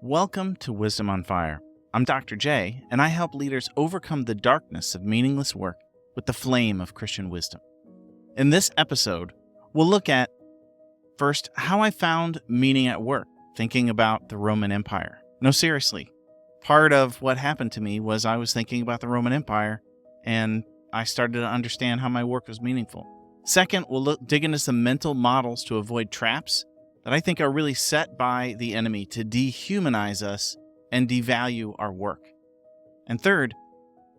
Welcome to Wisdom on Fire. I'm Dr. J, and I help leaders overcome the darkness of meaningless work with the flame of Christian wisdom. In this episode, we'll look at, first, how I found meaning at work, thinking about the Roman Empire. No, seriously. Part of what happened to me was I was thinking about the Roman Empire, and I started to understand how my work was meaningful. Second, we'll dig into some mental models to avoid traps that I think are really set by the enemy to dehumanize us and devalue our work. And third,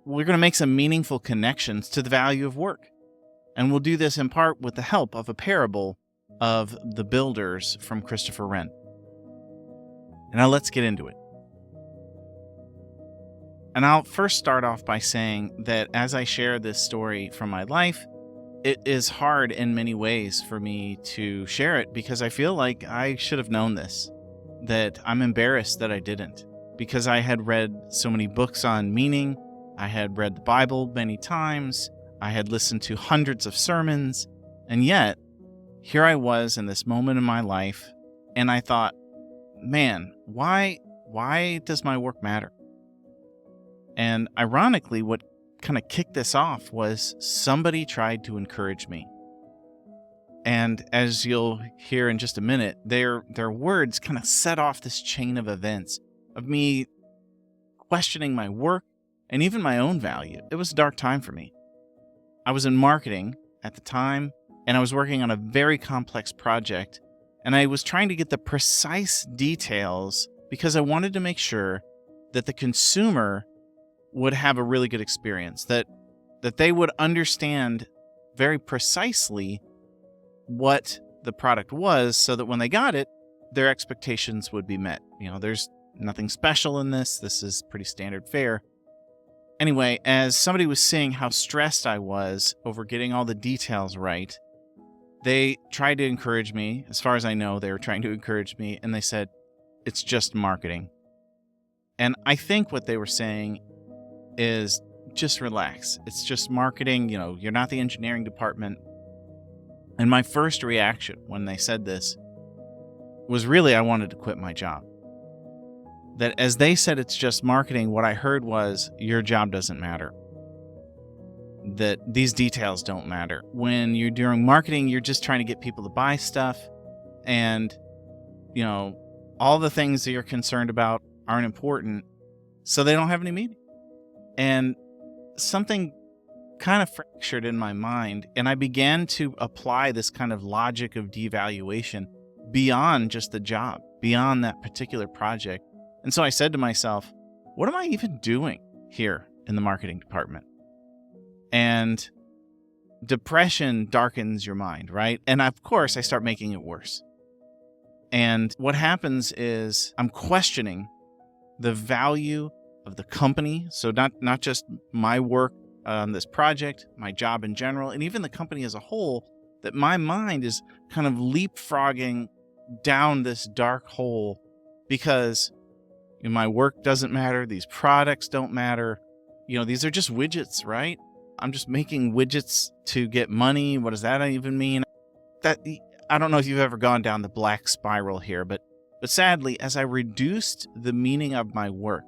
we're going to make some meaningful connections to the value of work. And we'll do this in part with the help of a parable of the builders from Christopher Wren. And now let's get into it. And I'll first start off by saying that as I share this story from my life, it is hard in many ways for me to share it because I feel like I should have known this, that I'm embarrassed that I didn't, because I had read so many books on meaning, I had read the Bible many times, I had listened to hundreds of sermons, and yet, here I was in this moment in my life, and I thought, man, why does my work matter? And ironically, what kind of kicked this off was somebody tried to encourage me. And as you'll hear in just a minute, their words kind of set off this chain of events of me questioning my work and even my own value. It was a dark time for me. I was in marketing at the time, and I was working on a very complex project, and I was trying to get the precise details because I wanted to make sure that the consumer would have a really good experience, that they would understand very precisely what the product was so that when they got it, their expectations would be met. You know, there's nothing special in this. This is pretty standard fare. Anyway, as somebody was seeing how stressed I was over getting all the details right, they tried to encourage me. As far as I know, they were trying to encourage me, and they said, it's just marketing. And I think what they were saying is just relax. It's just marketing. You know, you're not the engineering department. And my first reaction when they said this was really I wanted to quit my job. That as they said it's just marketing, what I heard was your job doesn't matter. That these details don't matter. When you're doing marketing, you're just trying to get people to buy stuff. And, you know, all the things that you're concerned about aren't important, so they don't have any meaning. And something kind of fractured in my mind, and I began to apply this kind of logic of devaluation beyond just the job, beyond that particular project. And so I said to myself, what am I even doing here in the marketing department? And depression darkens your mind, right? And of course, I start making it worse. And what happens is I'm questioning the value of the company, so not just my work on this project, my job in general, and even the company as a whole, that my mind is kind of leapfrogging down this dark hole because my work doesn't matter, these products don't matter, these are just widgets, right? I'm just making widgets to get money. What does that even mean? I don't know if you've ever gone down the black spiral here, but sadly, as I reduced the meaning of my work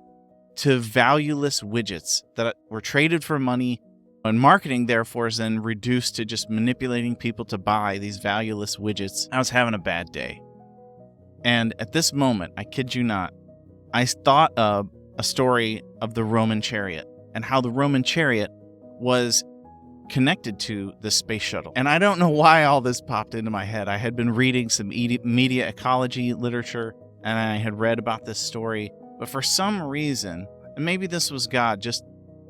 to valueless widgets that were traded for money, and marketing therefore is then reduced to just manipulating people to buy these valueless widgets, I was having a bad day. And at this moment, I kid you not, I thought of a story of the Roman Chariot and how the Roman Chariot was connected to the space shuttle. And I don't know why all this popped into my head. I had been reading some media ecology literature, and I had read about this story. But for some reason, and maybe this was God just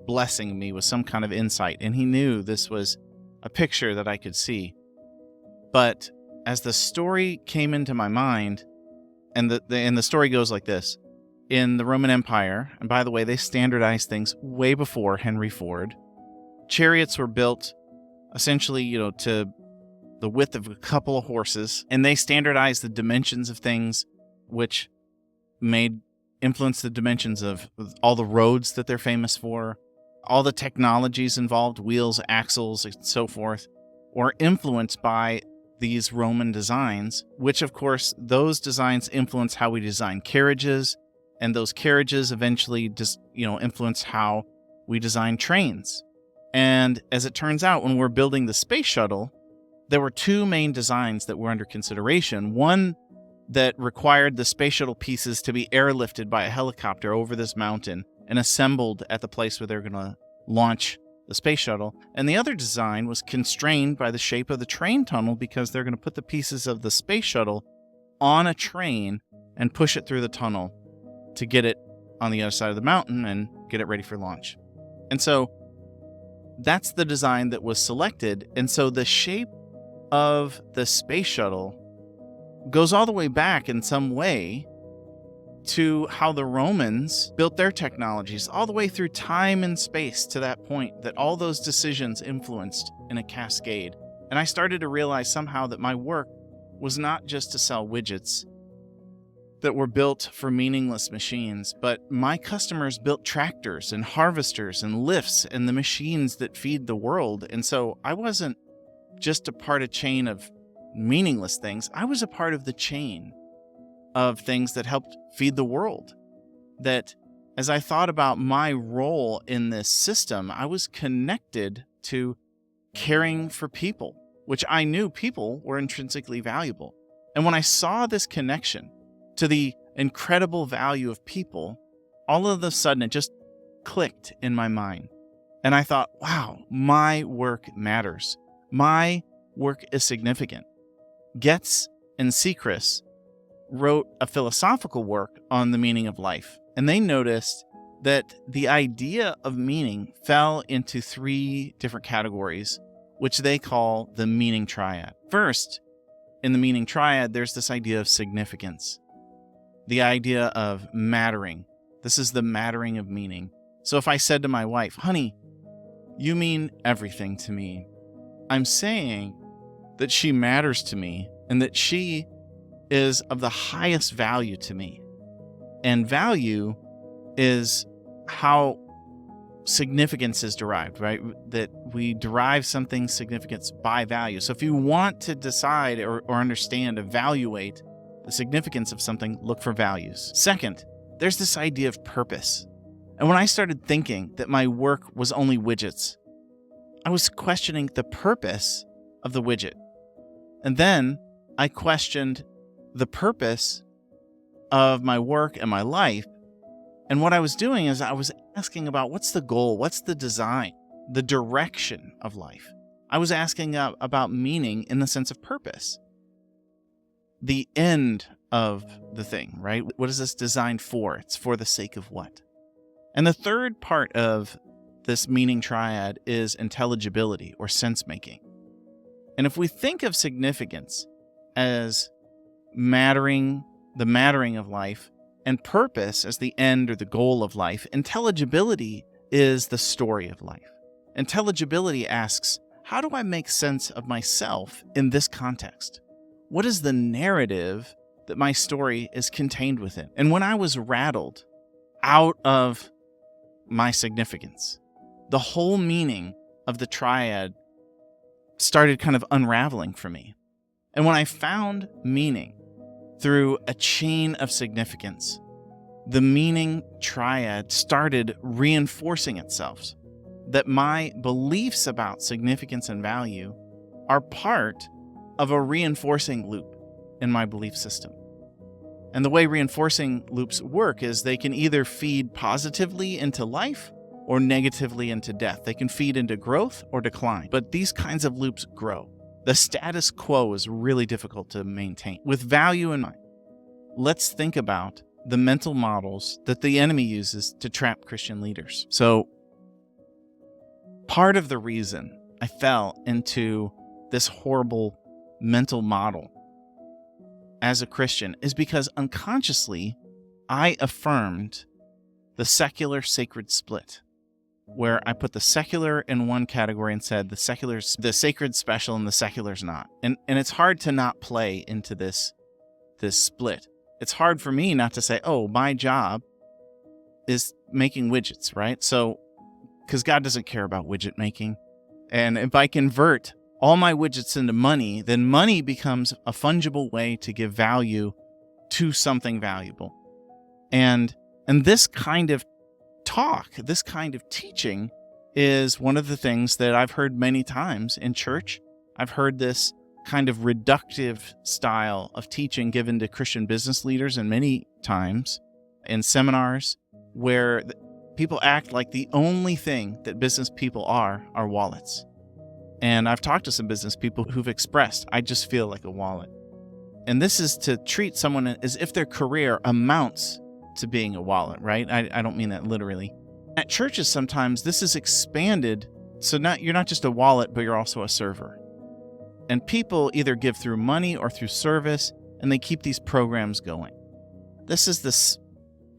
blessing me with some kind of insight, and he knew this was a picture that I could see. But as the story came into my mind, and the story goes like this. In the Roman Empire, and by the way, they standardized things way before Henry Ford, chariots were built essentially, to the width of a couple of horses, and they standardized the dimensions of things, which influenced the dimensions of all the roads that they're famous for, all the technologies involved, wheels, axles, and so forth, were influenced by these Roman designs, which of course, those designs influence how we design carriages, And those carriages eventually just, influenced how we design trains. And as it turns out, when we're building the space shuttle, there were two main designs that were under consideration. One that required the space shuttle pieces to be airlifted by a helicopter over this mountain and assembled at the place where they're going to launch the space shuttle. And the other design was constrained by the shape of the train tunnel because they're going to put the pieces of the space shuttle on a train and push it through the tunnel to get it on the other side of the mountain and get it ready for launch. And so that's the design that was selected. And so the shape of the space shuttle goes all the way back in some way to how the Romans built their technologies, all the way through time and space to that point that all those decisions influenced in a cascade. And I started to realize somehow that my work was not just to sell widgets that were built for meaningless machines, but my customers built tractors and harvesters and lifts and the machines that feed the world. And so I wasn't just a part of a chain of meaningless things. I was a part of the chain of things that helped feed the world. That as I thought about my role in this system, I was connected to caring for people, which I knew people were intrinsically valuable. And when I saw this connection to the incredible value of people, all of a sudden it just clicked in my mind. And I thought, wow, my work matters. My work is significant. Getz and Sechrist wrote a philosophical work on the meaning of life, and they noticed that the idea of meaning fell into three different categories, which they call the Meaning Triad. First, in the Meaning Triad, there's this idea of significance, the idea of mattering. This is the mattering of meaning. So if I said to my wife, honey, you mean everything to me, I'm saying that she matters to me and that she is of the highest value to me. And value is how significance is derived, right? That we derive something's significance by value. So if you want to decide or understand, evaluate the significance of something, look for values. Second, there's this idea of purpose. And when I started thinking that my work was only widgets, I was questioning the purpose of the widget. And then I questioned the purpose of my work and my life. And what I was doing is I was asking about what's the goal, what's the design, the direction of life. I was asking about meaning in the sense of purpose. The end of the thing, right? What is this designed for? It's for the sake of what? And the third part of this meaning triad is intelligibility or sense making. And if we think of significance as mattering, the mattering of life, and purpose as the end or the goal of life, intelligibility is the story of life. Intelligibility asks, how do I make sense of myself in this context? What is the narrative that my story is contained within? And when I was rattled out of my significance, the whole meaning of the triad started kind of unraveling for me. And when I found meaning through a chain of significance, the meaning triad started reinforcing itself, that my beliefs about significance and value are part of a reinforcing loop in my belief system. And the way reinforcing loops work is they can either feed positively into life or negatively into death. They can feed into growth or decline, but these kinds of loops grow. The status quo is really difficult to maintain. With value in mind, let's think about the mental models that the enemy uses to trap Christian leaders. So, part of the reason I fell into this horrible mental model as a Christian is because unconsciously I affirmed the secular sacred split, where I put the secular in one category and said the secular's the sacred special and the secular's not. And it's hard to not play into this split. It's hard for me not to say, oh, my job is making widgets, right? So, because God doesn't care about widget making. And if I convert all my widgets into money, then money becomes a fungible way to give value to something valuable. And And this kind of talk, this kind of teaching is one of the things that I've heard many times in church. I've heard this kind of reductive style of teaching given to Christian business leaders, and many times in seminars where people act like the only thing that business people are wallets. And I've talked to some business people who've expressed, I just feel like a wallet. And this is to treat someone as if their career amounts to being a wallet, right? I don't mean that literally. At churches, sometimes this is expanded, so you're not just a wallet, but you're also a server. And people either give through money or through service, and they keep these programs going. This is this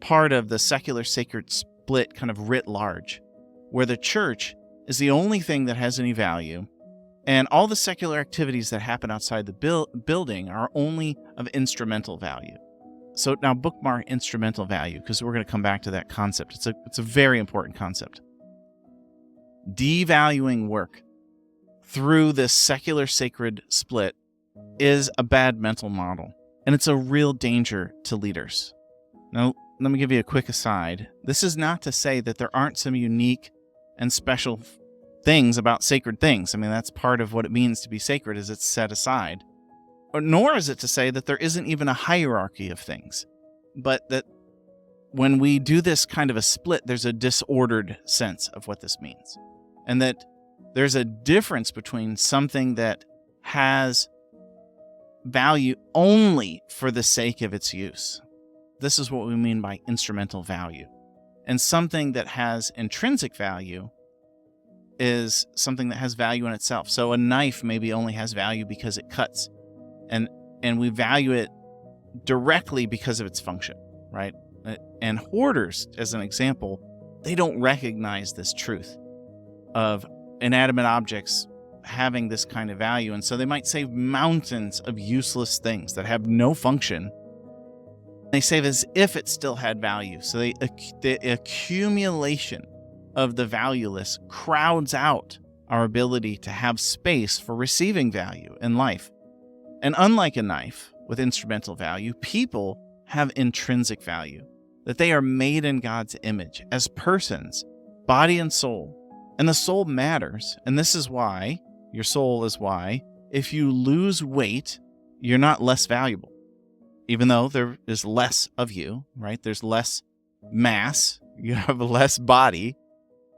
part of the secular-sacred split kind of writ large, where the church is the only thing that has any value, and all the secular activities that happen outside the building are only of instrumental value. So now bookmark instrumental value, because we're going to come back to that concept. It's a very important concept. Devaluing work through this secular sacred split is a bad mental model, and it's a real danger to leaders. Now, let me give you a quick aside. This is not to say that there aren't some unique and special things about sacred things. I mean, that's part of what it means to be sacred, is it's set aside. Nor is it to say that there isn't even a hierarchy of things, but that when we do this kind of a split, there's a disordered sense of what this means. And that there's a difference between something that has value only for the sake of its use. This is what we mean by instrumental value. And something that has intrinsic value is something that has value in itself. So a knife maybe only has value because it cuts. And we value it directly because of its function, right? And hoarders, as an example, they don't recognize this truth of inanimate objects having this kind of value. And so they might save mountains of useless things that have no function. They save as if it still had value. So the accumulation of the valueless crowds out our ability to have space for receiving value in life. And unlike a knife with instrumental value, people have intrinsic value, that they are made in God's image as persons, body and soul. And the soul matters. And this is why, your soul is why, if you lose weight, you're not less valuable. Even though there is less of you, right? There's less mass, you have less body,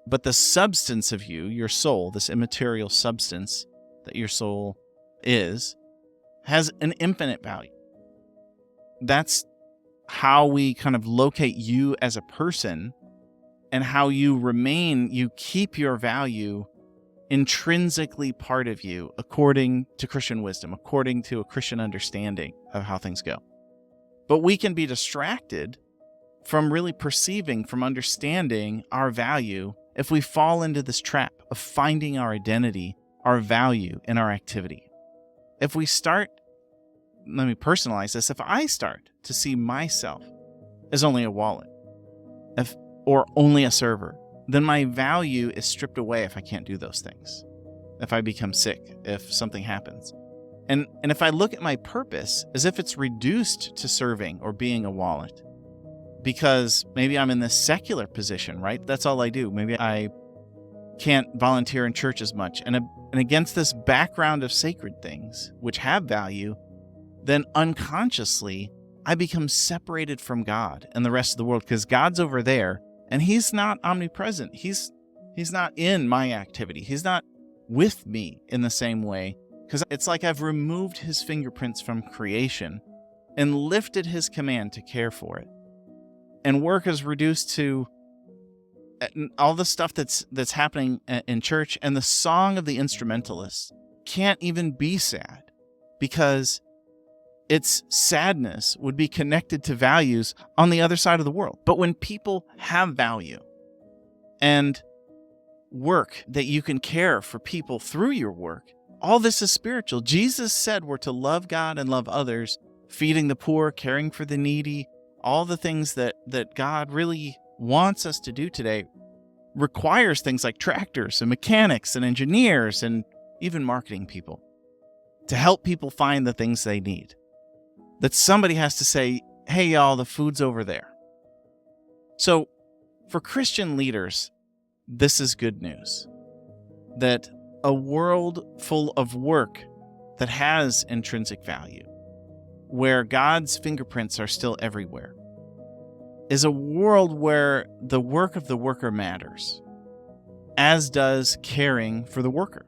but the substance of you, your soul, this immaterial substance that your soul is, has an infinite value. That's how we kind of locate you as a person, and how you remain, you keep your value intrinsically part of you according to Christian wisdom, according to a Christian understanding of how things go. But we can be distracted from really perceiving, from understanding our value if we fall into this trap of finding our identity, our value in our activity. If we start, let me personalize this, if I start to see myself as only a wallet or only a server, then my value is stripped away if I can't do those things, if I become sick, if something happens. And if I look at my purpose as if it's reduced to serving or being a wallet, because maybe I'm in this secular position, right? That's all I do. Maybe I can't volunteer in church as much. And against this background of sacred things, which have value, then unconsciously, I become separated from God and the rest of the world, because God's over there and he's not omnipresent. He's not in my activity. He's not with me in the same way, because it's like I've removed his fingerprints from creation and lifted his command to care for it. And work is reduced to all the stuff that's happening in church, and the song of the instrumentalists can't even be sad, because its sadness would be connected to values on the other side of the world. But when people have value and work that you can care for people through your work, all this is spiritual. Jesus said we're to love God and love others, feeding the poor, caring for the needy. All the things that God really wants us to do today requires things like tractors and mechanics and engineers and even marketing people to help people find the things they need. That somebody has to say, hey, y'all, the food's over there. So for Christian leaders, this is good news. That a world full of work that has intrinsic value, where God's fingerprints are still everywhere, is a world where the work of the worker matters, as does caring for the worker.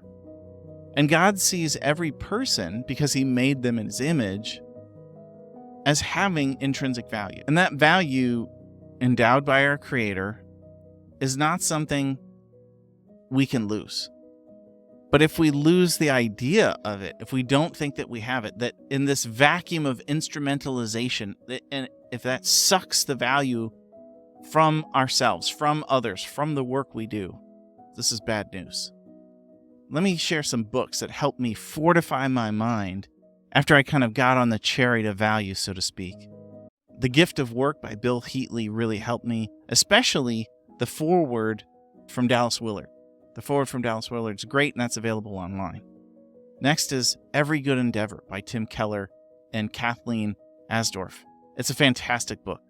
And God sees every person, because he made them in his image, as having intrinsic value. And that value, endowed by our Creator, is not something we can lose. But if we lose the idea of it, if we don't think that we have it, that in this vacuum of instrumentalization, and if that sucks the value from ourselves, from others, from the work we do, this is bad news. Let me share some books that helped me fortify my mind after I kind of got on the chariot of value, so to speak. The Gift of Work by Bill Heatley really helped me, especially the foreword from Dallas Willard. The foreword from Dallas Willard is great, and that's available online. Next is Every Good Endeavor by Tim Keller and Kathleen Asdorf. It's a fantastic book,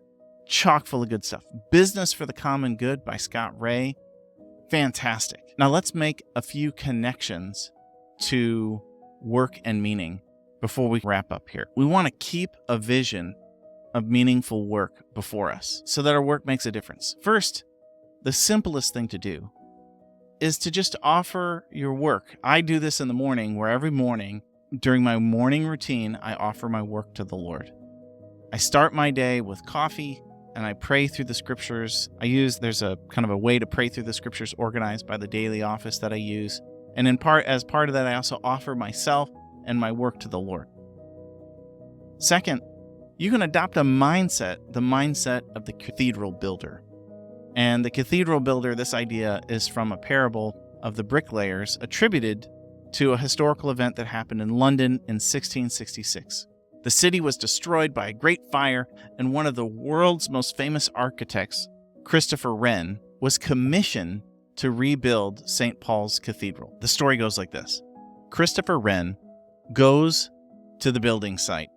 chock full of good stuff. Business for the Common Good by Scott Ray. Fantastic. Now let's make a few connections to work and meaning before we wrap up here. We want to keep a vision of meaningful work before us so that our work makes a difference. First, the simplest thing to do is to just offer your work. I do this in the morning, where every morning during my morning routine, I offer my work to the Lord. I start my day with coffee and I pray through the scriptures. There's a kind of a way to pray through the scriptures organized by the daily office that I use. And as part of that, I also offer myself and my work to the Lord. Second, you can adopt a mindset, the mindset of the cathedral builder. And the cathedral builder, this idea is from a parable of the Bricklayers attributed to a historical event that happened in London in 1666. The city was destroyed by a great fire, and one of the world's most famous architects, Christopher Wren, was commissioned to rebuild St. Paul's Cathedral. The story goes like this. Christopher Wren goes to the building site,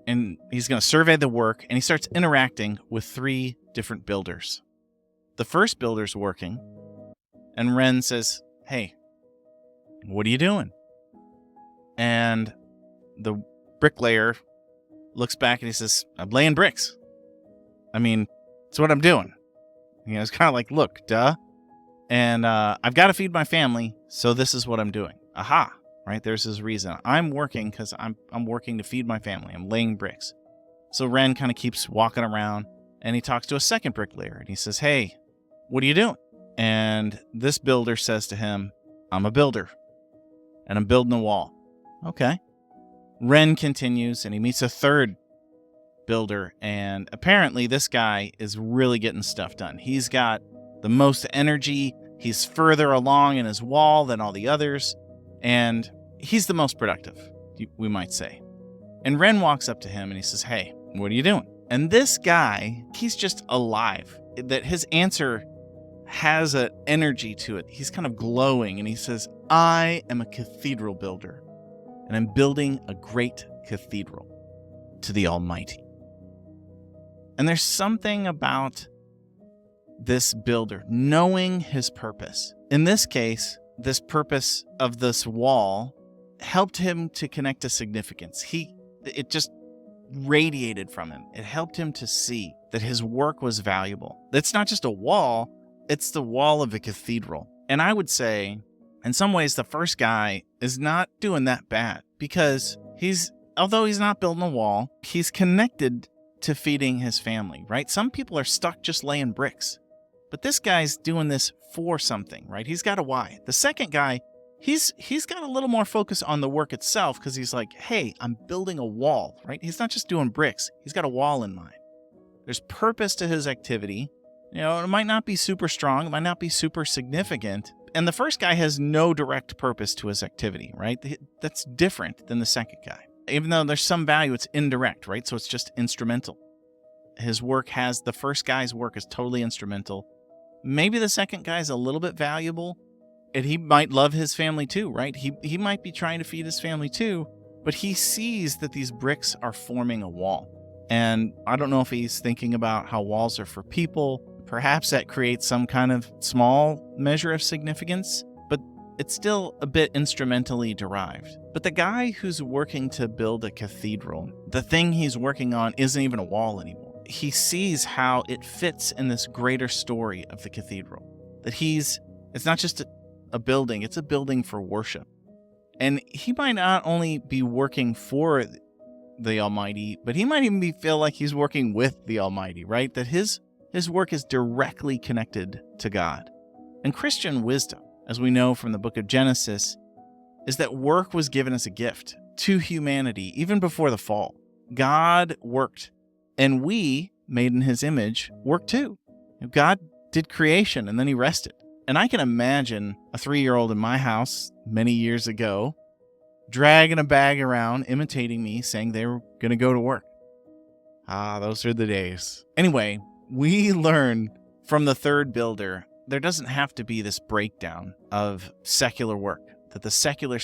and he's going to survey the work, and he starts interacting with 3 different builders. The first builder's working, and Wren says, "Hey, what are you doing?" And the bricklayer looks back and he says, "I'm laying bricks. I mean, it's what I'm doing." It's kind of like, look, duh. And I've got to feed my family, so this is what I'm doing. Aha, right? There's his reason. I'm working because I'm working to feed my family. I'm laying bricks. So Wren kind of keeps walking around, and he talks to a second bricklayer, and he says, "Hey, what are you doing?" And this builder says to him, "I'm a builder, and I'm building a wall." Okay. Wren continues, and he meets a third builder, and apparently this guy is really getting stuff done. He's got the most energy. He's further along in his wall than all the others, and he's the most productive, we might say. And Wren walks up to him, and he says, "Hey, what are you doing?" And this guy, he's just alive. That his answer has an energy to it. He's kind of glowing, and he says, "I am a cathedral builder, and I'm building a great cathedral to the Almighty." And there's something about this builder knowing his purpose. In this case, this purpose of this wall helped him to connect to significance. It just radiated from him. It helped him to see that his work was valuable. It's not just a wall, it's the wall of a cathedral. And I would say, in some ways, the first guy is not doing that bad, because although he's not building a wall, he's connected to feeding his family, right? Some people are stuck just laying bricks, but this guy's doing this for something, right? He's got a why. The second guy, he's got a little more focus on the work itself, because he's like, "Hey, I'm building a wall," right? He's not just doing bricks. He's got a wall in mind. There's purpose to his activity. It might not be super strong. It might not be super significant. And the first guy has no direct purpose to his activity, right? That's different than the second guy. Even though there's some value, it's indirect, right? So it's just instrumental. The first guy's work is totally instrumental. Maybe the second guy's a little bit valuable, and he might love his family too, right? He might be trying to feed his family too, but he sees that these bricks are forming a wall. And I don't know if he's thinking about how walls are for people. Perhaps that creates some kind of small measure of significance, but it's still a bit instrumentally derived. But the guy who's working to build a cathedral, the thing he's working on isn't even a wall anymore. He sees how it fits in this greater story of the cathedral. That it's not just a building, it's a building for worship. And he might not only be working for the Almighty, but he might even feel like he's working with the Almighty, right? That his work is directly connected to God. And Christian wisdom, as we know from the book of Genesis, is that work was given as a gift to humanity even before the fall. God worked, and we, made in his image, worked too. God did creation, and then he rested. And I can imagine a 3-year-old in my house many years ago dragging a bag around, imitating me, saying they were going to go to work. Those are the days. Anyway, we learn from the third builder there doesn't have to be this breakdown of secular work, that the secular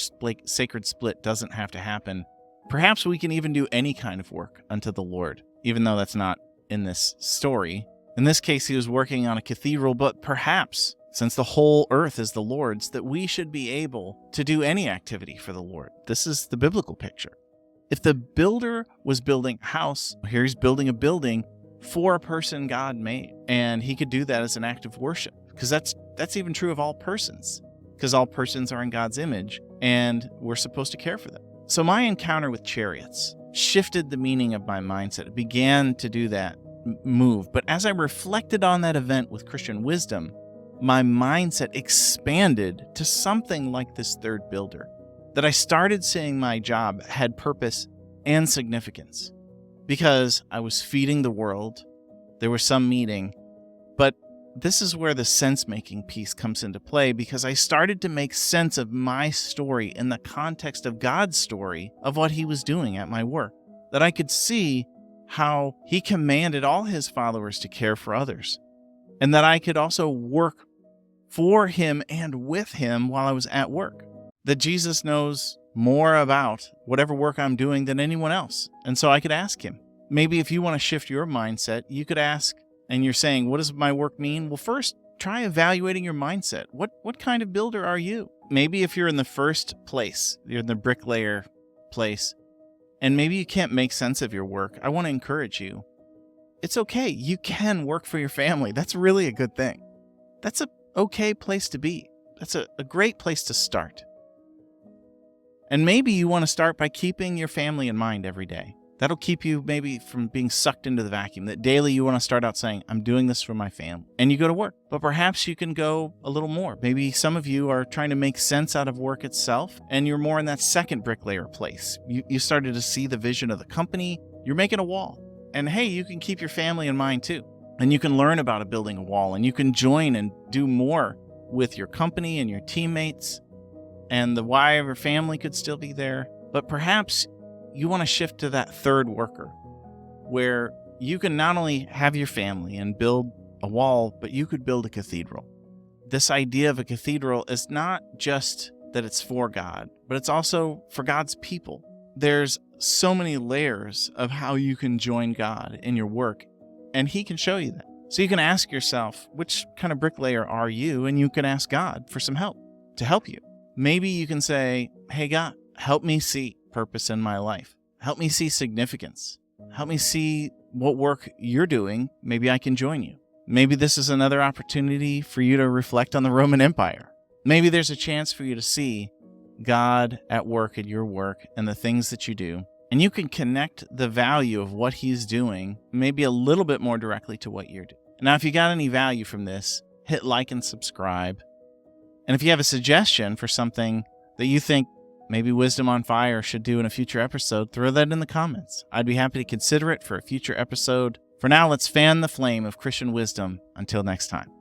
sacred split doesn't have to happen. Perhaps we can even do any kind of work unto the Lord, even though that's not in this story. In this case, he was working on a cathedral, but perhaps, since the whole earth is the Lord's, that we should be able to do any activity for the Lord. This is the biblical picture. If the builder was building a house, here he's building a building for a person God made, and he could do that as an act of worship, because that's even true of all persons, because all persons are in God's image, and we're supposed to care for them. So my encounter with chariots shifted the meaning of my mindset. It began to do that move. But as I reflected on that event with Christian wisdom, my mindset expanded to something like this third builder, that I started seeing my job had purpose and significance, because I was feeding the world. There was some meaning, but this is where the sense-making piece comes into play, because I started to make sense of my story in the context of God's story of what he was doing at my work, that I could see how he commanded all his followers to care for others, and that I could also work for him and with him while I was at work, that Jesus knows more about whatever work I'm doing than anyone else, and so I could ask him. Maybe if you want to shift your mindset, you could ask, and you're saying, what does my work mean? Well, first, try evaluating your mindset. What kind of builder are you? Maybe if you're in the first place, you're in the bricklayer place, and maybe you can't make sense of your work, I want to encourage you. It's okay. You can work for your family. That's really a good thing. That's an okay place to be. That's a great place to start. And maybe you want to start by keeping your family in mind every day. That'll keep you maybe from being sucked into the vacuum. That daily you want to start out saying, I'm doing this for my family. And you go to work. But perhaps you can go a little more. Maybe some of you are trying to make sense out of work itself, and you're more in that second bricklayer place. You started to see the vision of the company. You're making a wall. And hey, you can keep your family in mind too. And you can learn about building a wall, and you can join and do more with your company and your teammates. And the why of your family could still be there. But perhaps you want to shift to that third worker, where you can not only have your family and build a wall, but you could build a cathedral. This idea of a cathedral is not just that it's for God, but it's also for God's people. There's so many layers of how you can join God in your work, and he can show you that. So you can ask yourself, which kind of bricklayer are you? And you can ask God for some help to help you. Maybe you can say, hey, God, help me see purpose in my life. Help me see significance. Help me see what work you're doing. Maybe I can join you. Maybe this is another opportunity for you to reflect on the Roman Empire. Maybe there's a chance for you to see God at work in your work and the things that you do. And you can connect the value of what he's doing maybe a little bit more directly to what you're doing. Now, if you got any value from this, hit like and subscribe. And if you have a suggestion for something that you think maybe Wisdom on Fire should do in a future episode, throw that in the comments. I'd be happy to consider it for a future episode. For now, let's fan the flame of Christian wisdom. Until next time.